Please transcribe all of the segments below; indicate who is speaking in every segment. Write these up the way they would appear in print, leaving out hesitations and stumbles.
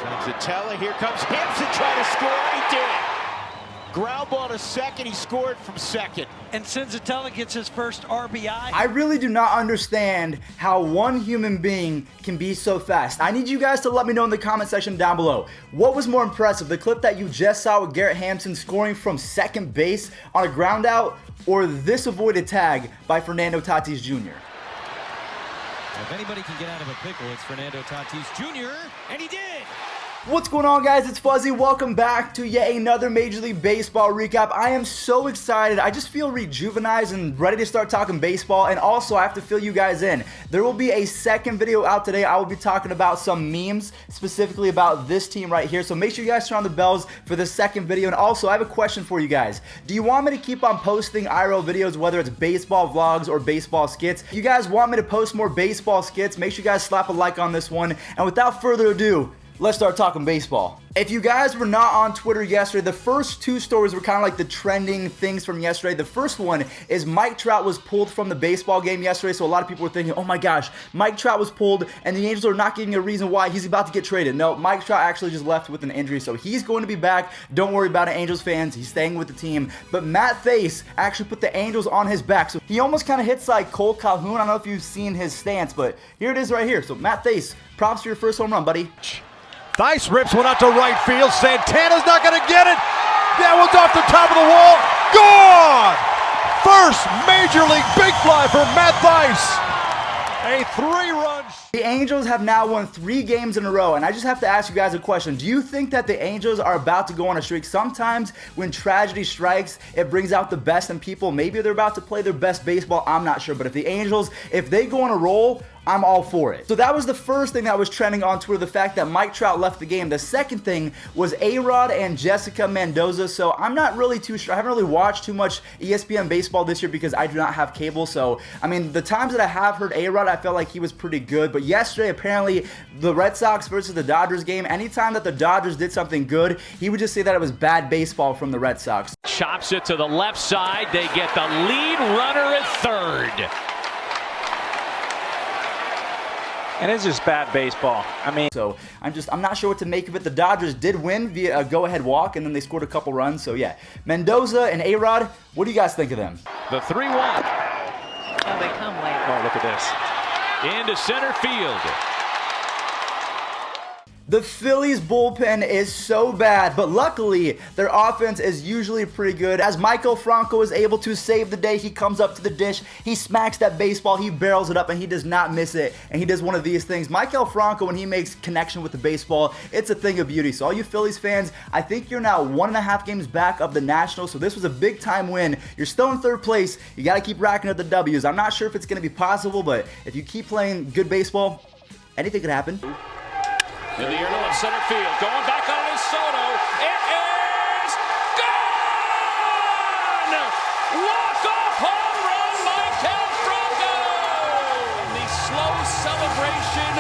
Speaker 1: Santana, here comes Hampson trying to score. He did. Ground ball to second. He scored from second.
Speaker 2: And Santana gets his first RBI.
Speaker 3: I really do not understand how one human being can be so fast. I need you guys to let me know in the comment section down below. What was more impressive, the clip that you just saw with Garrett Hampson scoring from second base on a ground out, or this avoided tag by Fernando Tatis Jr.?
Speaker 4: If anybody can get out of a pickle, it's Fernando Tatis Jr., and he did!
Speaker 3: What's going on, guys? It's Fuzzy. Welcome back to yet another Major League Baseball recap. I am so excited. I just feel rejuvenized and ready to start talking baseball, and also I have to fill you guys in. There will be a second video out today. I will be talking about some memes, specifically about this team right here, so make sure you guys turn on the bells for the second video. And also, I have a question for you guys. Do you want me to keep on posting IRL videos, whether it's baseball vlogs or baseball skits? If you guys want me to post more baseball skits, make sure you guys slap a like on this one. And without further ado, let's start talking baseball. If you guys were not on Twitter yesterday, the first two stories were kind of like the trending things from yesterday. The first one is Mike Trout was pulled from the baseball game yesterday, so a lot of people were thinking, oh my gosh, Mike Trout was pulled and the Angels are not giving a reason why he's about to get traded. No, Mike Trout actually just left with an injury, so he's going to be back. Don't worry about it, Angels fans. He's staying with the team. But Matt Thaiss actually put the Angels on his back, so he almost kind of hits like Cole Calhoun. I don't know if you've seen his stance, but here it is right here. So Matt Thaiss, props for your first home run, buddy.
Speaker 5: Thaiss rips one out to right field. Santana's not going to get it. That one's off the top of the wall. Gone! First Major League big fly for Matt Thaiss. A 3-run.
Speaker 3: The Angels have now won 3 games in a row, and I just have to ask you guys a question. Do you think that the Angels are about to go on a streak? Sometimes when tragedy strikes, it brings out the best in people. Maybe they're about to play their best baseball. I'm not sure. But if the Angels, if they go on a roll, I'm all for it. So that was the first thing that was trending on Twitter, the fact that Mike Trout left the game. The second thing was ARod and Jessica Mendoza. So I'm not really too sure. I haven't really watched too much ESPN baseball this year because I do not have cable. So, I mean, the times that I have heard ARod, I felt like he was pretty good. But yesterday, apparently, the Red Sox versus the Dodgers game, anytime that the Dodgers did something good, he would just say that it was bad baseball from the Red Sox.
Speaker 6: Chops it to the left side. They get the lead runner at third.
Speaker 7: And it's just bad baseball. I mean,
Speaker 3: so I'm not sure what to make of it. The Dodgers did win via a go-ahead walk, and then they scored a couple runs. So yeah, Mendoza and ARod, what do you guys think of them?
Speaker 6: The 3-1.
Speaker 8: Oh, they come late.
Speaker 7: oh, look at this.
Speaker 6: Into center field.
Speaker 3: The Phillies bullpen is so bad, but luckily their offense is usually pretty good. As Michael Franco is able to save the day, he comes up to the dish, he smacks that baseball, he barrels it up, and he does not miss it. And he does one of these things. Michael Franco, when he makes connection with the baseball, it's a thing of beauty. So all you Phillies fans, I think you're now 1.5 games back of the Nationals. So this was a big time win. You're still in third place. You got to keep racking up the W's. I'm not sure if it's going to be possible, but if you keep playing good baseball, anything could happen.
Speaker 6: In the air to left center field. Going back on his Soto. It is gone! Walk-off home run by Cal Franco! And the slow celebration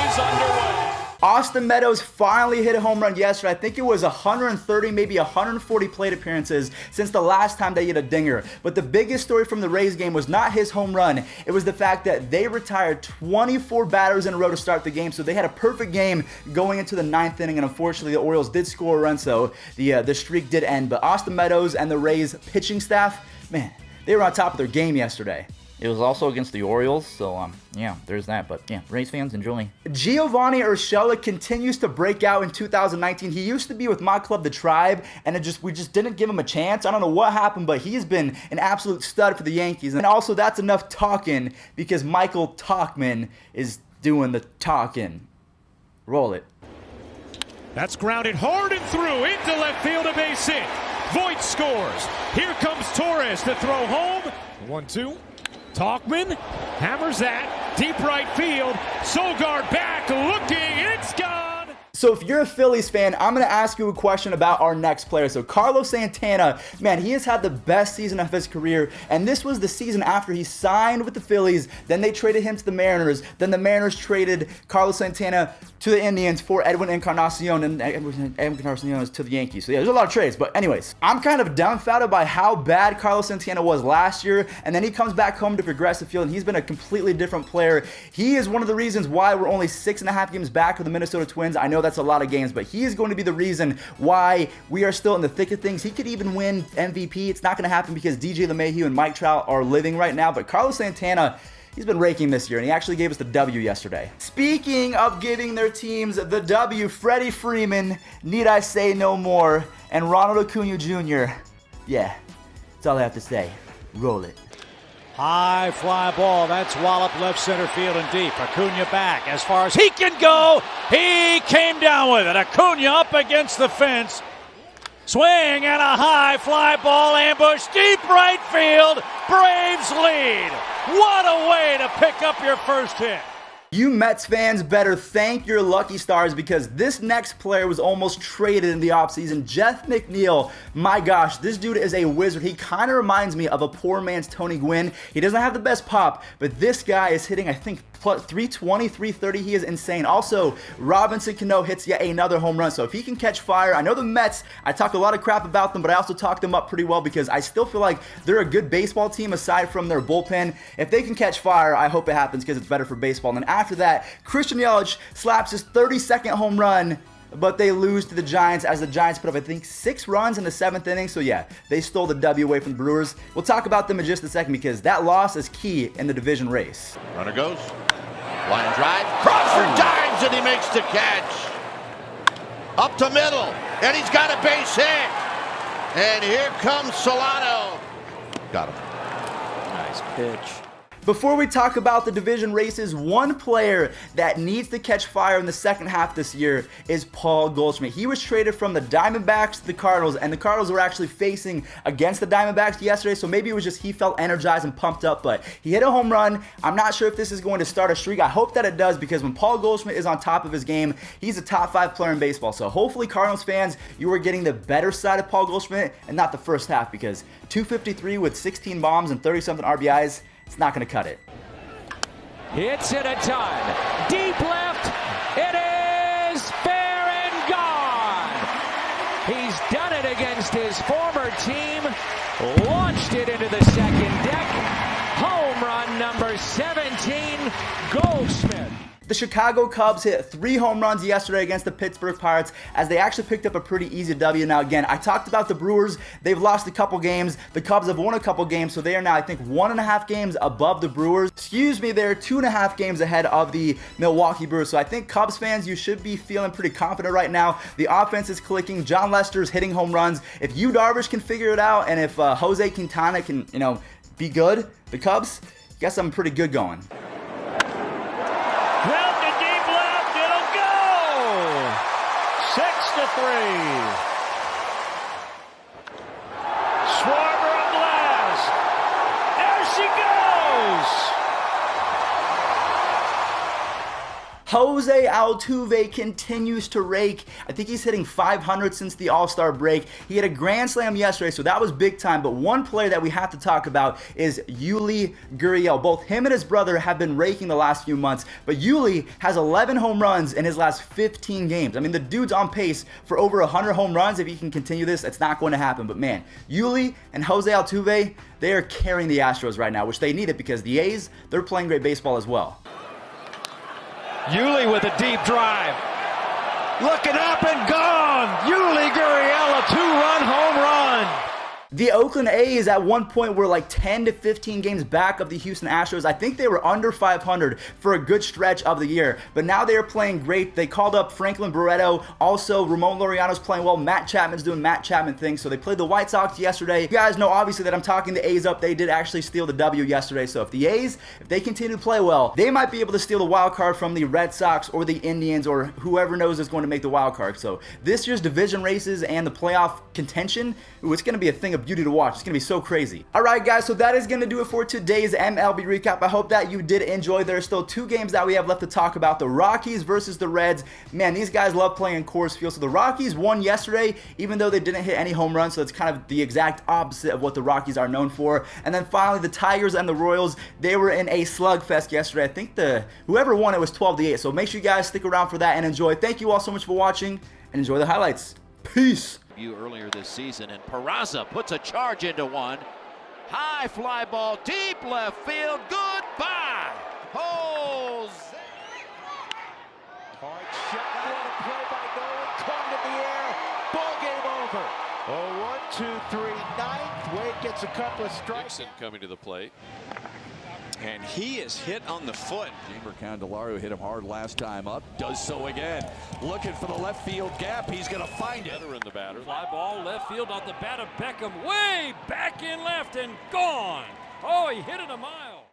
Speaker 6: is underway.
Speaker 3: Austin Meadows finally hit a home run yesterday. I think it was 130, maybe 140 plate appearances since the last time they hit a dinger. But the biggest story from the Rays game was not his home run. It was the fact that they retired 24 batters in a row to start the game. So they had a perfect game going into the 9th inning, and unfortunately the Orioles did score a run, so the streak did end. But Austin Meadows and the Rays pitching staff, man, they were on top of their game yesterday.
Speaker 9: It was also against the Orioles, so yeah, there's that. But yeah, Rays fans, enjoy.
Speaker 3: Giovanni Urshela continues to break out in 2019. He used to be with my club, the Tribe, and we just didn't give him a chance. I don't know what happened, but he's been an absolute stud for the Yankees. And also, that's enough talking because Michael Tauchman is doing the talking. Roll it.
Speaker 5: That's grounded hard and through into left field, a base hit. Voit scores. Here comes Torres to throw home. 1-2. Tauchman hammers that deep right field. Sogard back looking. It's gone.
Speaker 3: So if you're a Phillies fan, I'm going to ask you a question about our next player. So Carlos Santana, man, he has had the best season of his career. And this was the season after he signed with the Phillies. Then they traded him to the Mariners. Then the Mariners traded Carlos Santana to to the Indians for Edwin Encarnacion, and Edwin Encarnacion is to the Yankees. So yeah, there's a lot of trades. But anyways, I'm kind of dumbfounded by how bad Carlos Santana was last year, and then he comes back home to Progressive Field, and he's been a completely different player. He is one of the reasons why we're only 6.5 games back of the Minnesota Twins. I know that's a lot of games, but he is going to be the reason why we are still in the thick of things. He could even win MVP. It's not going to happen because DJ LeMahieu and Mike Trout are living right now, but Carlos Santana, he's been raking this year, and he actually gave us the W yesterday. Speaking of giving their teams the W, Freddie Freeman, need I say no more, and Ronald Acuna Jr., yeah, that's all I have to say. Roll it.
Speaker 10: High fly ball. That's wallop left center field and deep. Acuna back as far as he can go. He came down with it. Acuna up against the fence. Swing and a high fly ball ambush. Deep right field. Braves lead. What a way to pick up your first hit.
Speaker 3: You Mets fans better thank your lucky stars because this next player was almost traded in the offseason. Jeff McNeil, my gosh, this dude is a wizard. He kind of reminds me of a poor man's Tony Gwynn. He doesn't have the best pop, but this guy is hitting, I think, plus 320, 330. He is insane. Also, Robinson Cano hits yet another home run. So if he can catch fire, I know the Mets, I talk a lot of crap about them, but I also talk them up pretty well because I still feel like they're a good baseball team aside from their bullpen. If they can catch fire, I hope it happens because it's better for baseball. And then after that, Christian Yelich slaps his 32nd home run, but they lose to the Giants as the Giants put up, I think, 6 runs in the 7th inning. So yeah, they stole the W away from the Brewers. We'll talk about them in just a second because that loss is key in the division race.
Speaker 11: Runner goes. Line drive. Crawford dives and he makes the catch. Up to middle. And he's got a base hit. And here comes Solano. Got him.
Speaker 2: Nice pitch.
Speaker 3: Before we talk about the division races, one player that needs to catch fire in the second half this year is Paul Goldschmidt. He was traded from the Diamondbacks to the Cardinals, and the Cardinals were actually facing against the Diamondbacks yesterday, so maybe it was just he felt energized and pumped up, but he hit a home run. I'm not sure if this is going to start a streak. I hope that it does because when Paul Goldschmidt is on top of his game, he's a top 5 player in baseball. So hopefully, Cardinals fans, you are getting the better side of Paul Goldschmidt and not the first half because 253 with 16 bombs and 30-something RBIs, it's not going to cut it.
Speaker 6: Hits it a ton. Deep left. It is fair and gone. He's done it against his former team. Launched it into the second deck. Home run number 17, Goldschmidt.
Speaker 3: The Chicago Cubs hit 3 home runs yesterday against the Pittsburgh Pirates as they actually picked up a pretty easy W. Now again, I talked about the Brewers. They've lost a couple games. The Cubs have won a couple games, so they are now, I think, 1.5 games above the Brewers. Excuse me, they're 2.5 games ahead of the Milwaukee Brewers. So I think Cubs fans, you should be feeling pretty confident right now. The offense is clicking. John Lester's hitting home runs. If Yu Darvish can figure it out, and if Jose Quintana can, be good, the Cubs, got something pretty good going.
Speaker 10: Ground to deep left. It'll go. 6-3. Schwarber a blast. There she goes.
Speaker 3: Jose Altuve continues to rake. I think he's hitting 500 since the All-Star break. He had a grand slam yesterday, so that was big time. But one player that we have to talk about is Yuli Gurriel. Both him and his brother have been raking the last few months, but Yuli has 11 home runs in his last 15 games. I mean, the dude's on pace for over 100 home runs. If he can continue this, it's not going to happen. But man, Yuli and Jose Altuve, they are carrying the Astros right now, which they need it because the A's, they're playing great baseball as well.
Speaker 10: Yuli with a deep drive. Looking up and gone. Yuli Gurriel, a 2-run home run.
Speaker 3: The Oakland A's at one point were like 10 to 15 games back of the Houston Astros. I think they were under 500 for a good stretch of the year, but now they are playing great. They called up Franklin Barreto. Also, Ramon Laureano's playing well. Matt Chapman's doing Matt Chapman things. So they played the White Sox yesterday. You guys know, obviously, that I'm talking the A's up. They did actually steal the W yesterday. So if the A's, if they continue to play well, they might be able to steal the wild card from the Red Sox or the Indians or whoever knows is going to make the wild card. So this year's division races and the playoff contention, it's going to be a thing of beauty to watch. It's going to be so crazy. Alright guys, so that is going to do it for today's MLB recap. I hope that you did enjoy. There are still 2 games that we have left to talk about. The Rockies versus the Reds. Man, these guys love playing Coors Field. So the Rockies won yesterday, even though they didn't hit any home runs. So it's kind of the exact opposite of what the Rockies are known for. And then finally, the Tigers and the Royals, they were in a slugfest yesterday. I think whoever won it was 12-8. So make sure you guys stick around for that and enjoy. Thank you all so much for watching and enjoy the highlights. Peace.
Speaker 12: Earlier this season, and Peraza puts a charge into one. High fly ball, deep left field. Goodbye. Jose.
Speaker 1: Hard shot. What a play by Nolan. Caught in the air. Ball game over. Oh, 1, 2, 3, 9th. Wade gets a couple of strikes.
Speaker 13: Dixon coming to the plate. And he is hit on the foot. Jeimer Candelario hit him hard last time up. Does so again. Looking for the left field gap. He's going to find it.
Speaker 14: In the batter. Fly ball left field off the bat of Beckham. Way back in left and gone. Oh, he hit it a mile.